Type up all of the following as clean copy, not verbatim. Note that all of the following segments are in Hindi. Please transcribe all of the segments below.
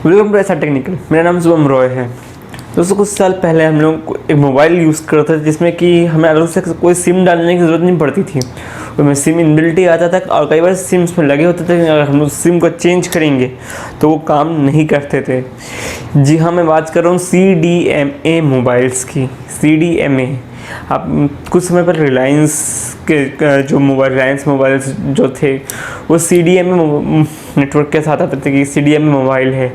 वेलकम टू ऐसा टेक्निकल। मेरा नाम शुभम रॉय है। दोस्तों, कुछ साल पहले हम लोग एक मोबाइल यूज़ करते थे जिसमें कि हमें अलग से कोई सिम डालने की ज़रूरत नहीं पड़ती थी। उसमें सिम इनबिल्ट ही आता था और कई बार सिम्स में लगे होते थे, अगर हम लोग सिम को चेंज करेंगे तो वो काम नहीं करते थे। जी हाँ, मैं बात कर रहा हूँ CDMA मोबाइल्स की। CDMA, आप कुछ समय पर रिलायंस के जो रिलायंस मोबाइल्स जो थे वो CDMA नेटवर्क के साथ आते थे कि CDMA मोबाइल है,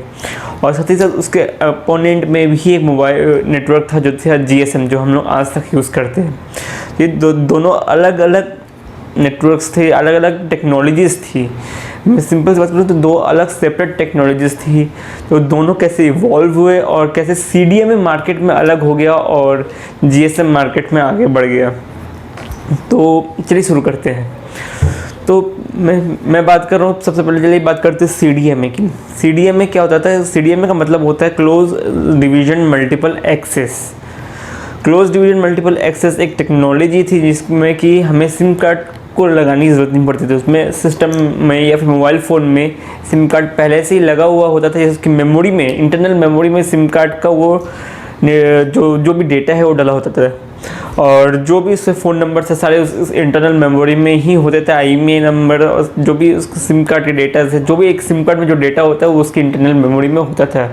और साथ ही साथ उसके अपोनेंट में भी एक मोबाइल नेटवर्क था जो था GSM, जो हम लोग आज तक यूज़ करते हैं। ये दोनों अलग अलग नेटवर्क्स थे, अलग अलग टेक्नोलॉजीज़ थी। मैं सिंपल से बात करूँ तो दो अलग सेपरेट टेक्नोलॉजीज़ थी, तो दोनों कैसे इवॉल्व हुए और कैसे CDMA मार्केट में अलग हो गया और GSM मार्केट में आगे बढ़ गया। तो चलिए शुरू करते हैं। तो मैं बात कर रहा हूँ, सबसे पहले चलिए बात करते हैं CDMA की। CDMA क्या होता है? CDMA का मतलब होता है close division multiple access. Close division multiple access एक टेक्नोलॉजी थी जिसमें कि हमें सिम कार्ड को लगाने की ज़रूरत नहीं पड़ती थी। उसमें सिस्टम में या फिर मोबाइल फ़ोन में सिम कार्ड पहले से ही लगा हुआ होता था, जिसकी मेमोरी में, इंटरनल मेमोरी में सिम कार्ड का वो जो भी डेटा है वो डाला होता था, और जो भी उससे फ़ोन नंबर से सारे उस इंटरनल मेमोरी में ही होते थे। IMEI नंबर और जो भी उस सिम कार्ड के डेटा है, जो भी एक सिम कार्ड में जो डेटा होता है वो उसकी इंटरनल मेमोरी में होता था,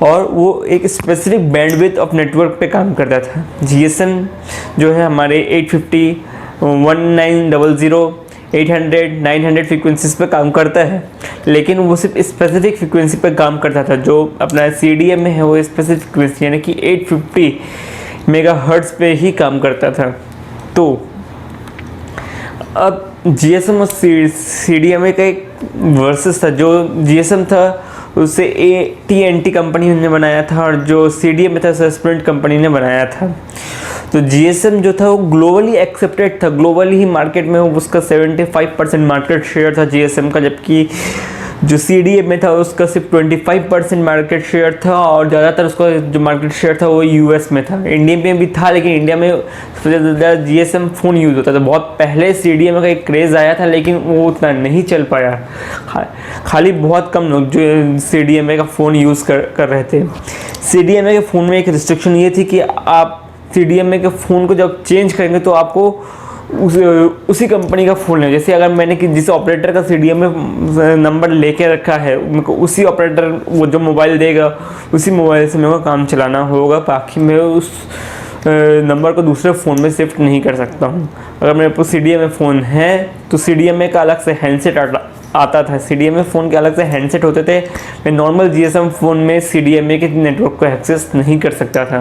और वो एक स्पेसिफिक बैंडविड्थ ऑफ नेटवर्क पे काम करता था। GSM जो है हमारे 850, 1900, 800, 900 फ्रिक्वेंसीज पे काम करता है, लेकिन वो सिर्फ स्पेसिफिक फ्रिक्वेंसी पे काम करता था। जो अपना CDMA है वो स्पेसिफिक फ्रिक्वेंसी यानी कि 850 मेगाहर्ट्ज पे ही काम करता था। तो अब GSM और CDMA का एक वर्सेस था। जो GSM था उसे AT&T कंपनी ने बनाया था, और जो CDMA था स्प्रिंट कंपनी ने बनाया था। तो GSM जो था वो ग्लोबली एक्सेप्टेड था, ग्लोबली ही मार्केट में उसका 75% मार्केट शेयर था GSM का, जबकि जो CDMA था उसका सिर्फ 25% मार्केट शेयर था, और ज़्यादातर उसका जो मार्केट शेयर था वो US में था। इंडिया में भी था, लेकिन इंडिया में सबसे ज़्यादा GSM फ़ोन यूज़ होता था। बहुत पहले CDMA का एक क्रेज़ आया था, लेकिन वो उतना नहीं चल पाया। खाली बहुत कम लोग जो CDMA का फ़ोन यूज़ कर रहे थे। CDMA के फ़ोन में एक रिस्ट्रिक्शन ये थी कि आप CDMA के फ़ोन को जब चेंज करेंगे तो आपको उसी कंपनी का फ़ोन है। जैसे अगर मैंने कि जिस ऑपरेटर का CDMA नंबर लेके रखा है, मेरे को उसी ऑपरेटर वो जो मोबाइल देगा उसी मोबाइल से मेरे को काम चलाना होगा, बाकी मैं उस नंबर को दूसरे फ़ोन में शिफ्ट नहीं कर सकता हूँ। अगर मेरे पास CDMA फ़ोन है तो CDMA का अलग से हैंडसेट आता था। CDMA फ़ोन के अलग से हैंडसेट होते थे। मैं नॉर्मल GSM फ़ोन में CDMA के नेटवर्क को एक्सेस नहीं कर सकता था।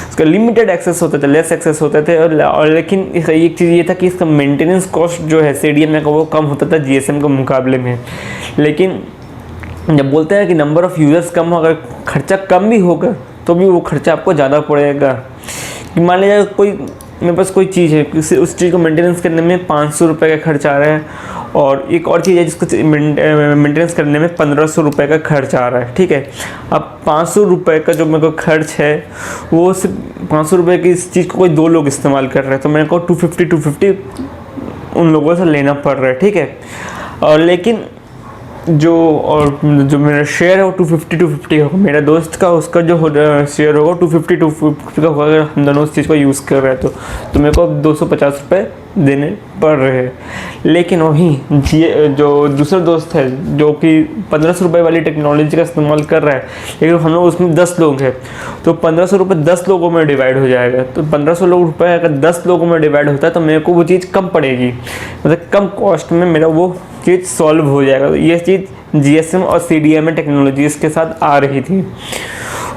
उसका लिमिटेड एक्सेस होता था, लेस एक्सेस होते थे, और लेकिन एक चीज़ ये था कि इसका मेंटेनेंस कॉस्ट जो है CDMA का वो कम होता था GSM के मुकाबले में। लेकिन जब बोलते हैं कि नंबर ऑफ़ यूज़र्स कम हो, अगर खर्चा कम भी होगा तो भी वो खर्चा आपको ज़्यादा पड़ेगा। मान लीजिए कोई मेरे पास कोई चीज़ है, उस चीज़ को मेंटेनेंस करने में 500 रुपये का खर्च आ रहा है, और एक और चीज़ है जिसको मेंटेनेंस करने में 1500 रुपये का खर्च आ रहा है। ठीक है, अब 500 रुपये का जो मेरे को खर्च है वो सिर्फ 500 रुपये की इस चीज़ को कोई 2 लोग इस्तेमाल कर रहे हैं, तो मेरे को 250 उन लोगों से लेना पड़ रहा है। ठीक है, और लेकिन जो मेरा शेयर है वो 250 होगा। मेरा दोस्त का उसका जो शेयर होगा 250 का होगा। अगर हम दोनों उस चीज़ को यूज़ कर रहे हैं तो मेरे को 250 रुपये देने पड़ रहे हैं। लेकिन वहीं जो दूसरा दोस्त है जो कि 1500 रुपये वाली टेक्नोलॉजी का इस्तेमाल कर रहा है, लेकिन हम लोग उसमें 10 लोग हैं, तो 1500 रुपये 10 लोगों में डिवाइड हो जाएगा। तो 1500 रुपये अगर 10 लोगों में डिवाइड होता है तो मेरे को वो चीज़ कम पड़ेगी, मतलब कम कॉस्ट में मेरा वो चीज़ सॉल्व हो जाएगा। तो ये चीज़ GSM और CDMA टेक्नोलॉजीज़ के साथ आ रही थी।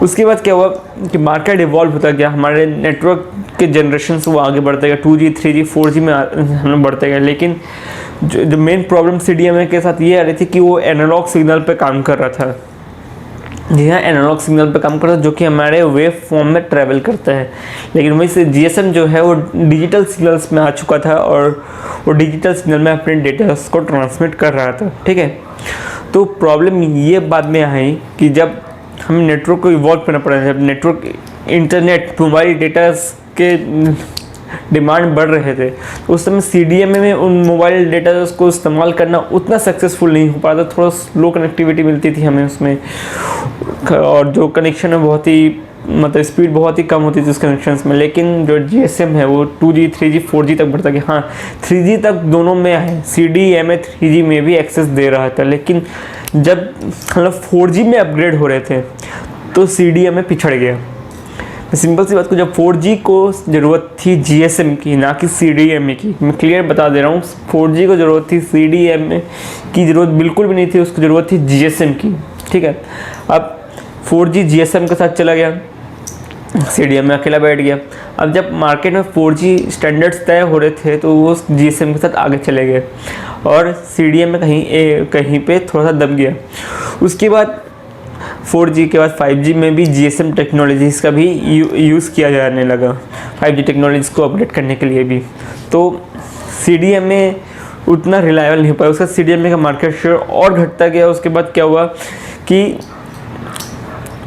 उसके बाद क्या हुआ कि मार्केट इवॉल्व होता गया, हमारे नेटवर्क के जनरेशन वो आगे बढ़ते गए, 2G 3G 4G में हम लोग बढ़ते गए। लेकिन जो मेन प्रॉब्लम CDMA के साथ ये आ रही थी कि वो एनालॉग सिग्नल पे काम कर रहा था। जी हाँ, एनालॉग सिग्नल पे काम करता है जो कि हमारे वेव फॉर्म में ट्रैवल करता है। लेकिन वहीं से GSM जो है वो डिजिटल सिग्नल्स में आ चुका था, और वो डिजिटल सिग्नल में अपने डेटा को ट्रांसमिट कर रहा था। ठीक है, तो प्रॉब्लम ये बाद में आई कि जब हमें नेटवर्क को इवॉल्व करना पड़ा, जब नेटवर्क इंटरनेट मोबाइल डेटा के डिमांड बढ़ रहे थे, तो उस समय CDMA में उन मोबाइल डेटा को इस्तेमाल करना उतना सक्सेसफुल नहीं हो पाता, थोड़ा स्लो कनेक्टिविटी मिलती थी हमें उसमें, और जो कनेक्शन है बहुत ही मतलब स्पीड बहुत ही कम होती थी उस कनेक्शंस में। लेकिन जो GSM है वो 2G 3G 4G तक बढ़ता गया, हाँ 3G तक दोनों में है, CDMA 3G में भी एक्सेस दे रहा था। लेकिन जब मतलब 4G में अपग्रेड हो रहे थे तो CDMA पिछड़ गया। सिंपल सी बात को, जब 4G को ज़रूरत थी GSM की ना कि CDMA की, मैं क्लियर बता दे रहा हूँ, 4G को ज़रूरत थी, CDMA की ज़रूरत बिल्कुल भी नहीं थी, उसको ज़रूरत थी GSM की, ठीक है। अब 4G GSM के साथ चला गया, CDMA अकेला बैठ गया। अब जब मार्केट में 4G स्टैंडर्ड्स तय हो रहे थे तो वो GSM के साथ आगे चले गए और CDMA कहीं पे थोड़ा सा दब गया। उसके बाद 4G के बाद 5G में भी GSM टेक्नोलॉजीज़ का भी यूज़ किया जाने लगा, 5G टेक्नोलॉजीज़ को अपडेट करने के लिए भी। तो CDMA उतना रिलायबल नहीं हो पाया, उसका CDMA का मार्केट शेयर और घटता गया। उसके बाद क्या हुआ कि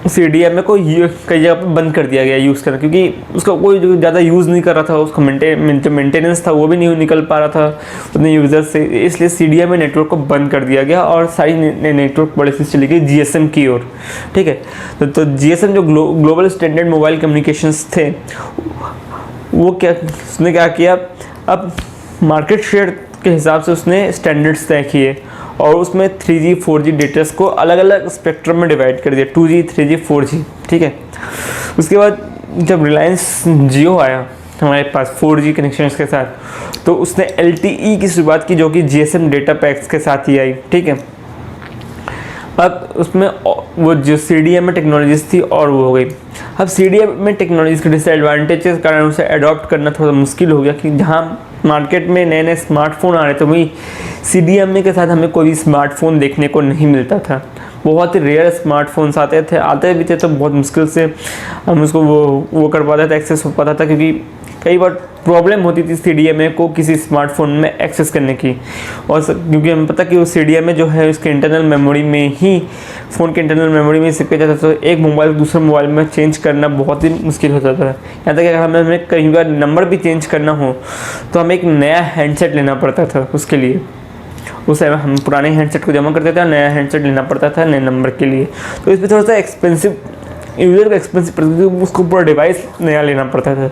CDMA को कई जगह पर बंद कर दिया गया यूज़ करना, क्योंकि उसका कोई जो ज़्यादा यूज़ नहीं कर रहा था, उसका मेंटेनेंस था वो भी नहीं निकल पा रहा था उतने यूज़र से, इसलिए CDMA नेटवर्क को बंद कर दिया गया और सारी नेटवर्क पॉलिसी चली गई GSM की ओर, ठीक है। तो GSM जो ग्लोबल स्टैंडर्ड मोबाइल कम्युनिकेशंस थे, वो उसने क्या किया, अब मार्केट शेयर के हिसाब से उसने स्टैंडर्ड्स तय किए और उसमें 3G 4G डेटास को अलग अलग स्पेक्ट्रम में डिवाइड कर दिया, 2G 3G 4G, ठीक है। उसके बाद जब रिलायंस जियो आया हमारे पास 4G कनेक्शन के साथ, तो उसने LTE की शुरुआत की, जो कि GSM डेटा पैक्स के साथ ही आई, ठीक है। अब उसमें वो जो CDMA टेक्नोलॉजीज़ थी और वो हो गई। अब CDMA टेक्नोलॉजीज़ के डिसएडवांटेज के कारण उसे अडॉप्ट करना थोड़ा मुश्किल हो गया, कि जहाँ मार्केट में नए नए स्मार्टफोन आ रहे थे वही CDMA के साथ हमें कोई भी स्मार्टफोन देखने को नहीं मिलता था। बहुत ही रेयर स्मार्टफोन्स आते भी थे तो बहुत मुश्किल से हम उसको वो कर पाते थे, एक्सेस हो पाता था, क्योंकि कई बार प्रॉब्लम होती थी CDMA को किसी स्मार्टफोन में एक्सेस करने की। और क्योंकि हमें पता कि वो CDMA जो है उसके इंटरनल मेमोरी में ही, फ़ोन के इंटरनल मेमोरी में सिक्का जाता था, तो एक मोबाइल दूसरे मोबाइल में चेंज करना बहुत ही मुश्किल होता था। यहाँ तक कि अगर हमें कहीं बार नंबर भी चेंज करना हो तो हमें एक नया हैंडसेट लेना पड़ता था उसके लिए। उस समय हम पुराने हैंडसेट को जमा करते थे और नया हैंडसेट लेना पड़ता था नए नंबर के लिए, तो इस पर थोड़ा सा एक्सपेंसिव, यूज़र को एक्सपेंसिव पड़ता था, उसको पूरा डिवाइस नया लेना पड़ता था।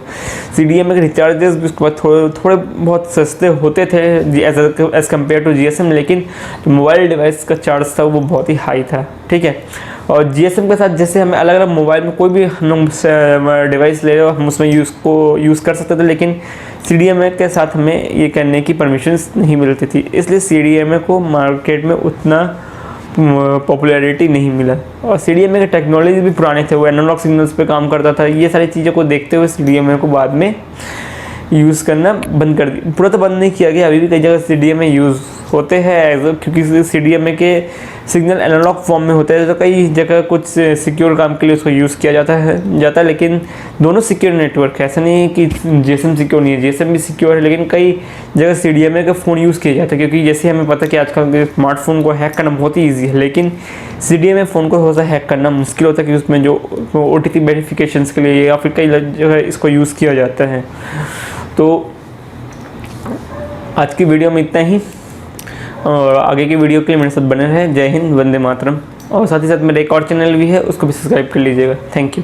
CDMA के रिचार्जेस भी उसके बाद थोड़े बहुत सस्ते होते थे एज़ कम्पेयर टू GSM, लेकिन जो मोबाइल डिवाइस का चार्ज था वो बहुत ही हाई था, ठीक है। और GSM के साथ जैसे हमें अलग अलग मोबाइल में कोई भी हम डिवाइस ले रहे हो हम उसमें यूज़ कर सकते थे, लेकिन CDMA के साथ हमें ये करने की परमिशंस नहीं मिलती थी, इसलिए CDMA को मार्केट में उतना पॉपुलैरिटी नहीं मिला। और CDMA के टेक्नोलॉजी भी पुराने थे, वो एनालॉग सिग्नल्स पे काम करता था। ये सारी चीज़ों को देखते हुए CDMA को बाद में यूज़ करना बंद कर दिया, पूरा तो बंद नहीं किया गया, अभी भी कई जगह CDMA यूज़ होते हैं, क्योंकि CDMA के सिग्नल एनालॉग फॉर्म में होते हैं, तो कई जगह कुछ सिक्योर काम के लिए उसको यूज़ किया जाता है, लेकिन दोनों सिक्योर नेटवर्क है, ऐसा नहीं है कि GSM सिक्योर नहीं है, GSM भी सिक्योर है, लेकिन कई जगह CDMA के फ़ोन यूज़ किए जाते हैं, क्योंकि जैसे हमें पता है कि आजकल स्मार्टफोन को हैक करना बहुत ही ईजी है, लेकिन CDMA फ़ोन को थोड़ा सा हैक करना मुश्किल होता है, कि उसमें जो OTP वेरिफिकेशंस के लिए या फिर कई जगह इसको यूज़ किया जाता है। तो आज की वीडियो में इतना ही, और आगे की वीडियो के लिए मेरे साथ बने रहें। जय हिंद, वंदे मातरम। और साथ ही साथ मेरा एक और चैनल भी है, उसको भी सब्सक्राइब कर लीजिएगा। Thank you.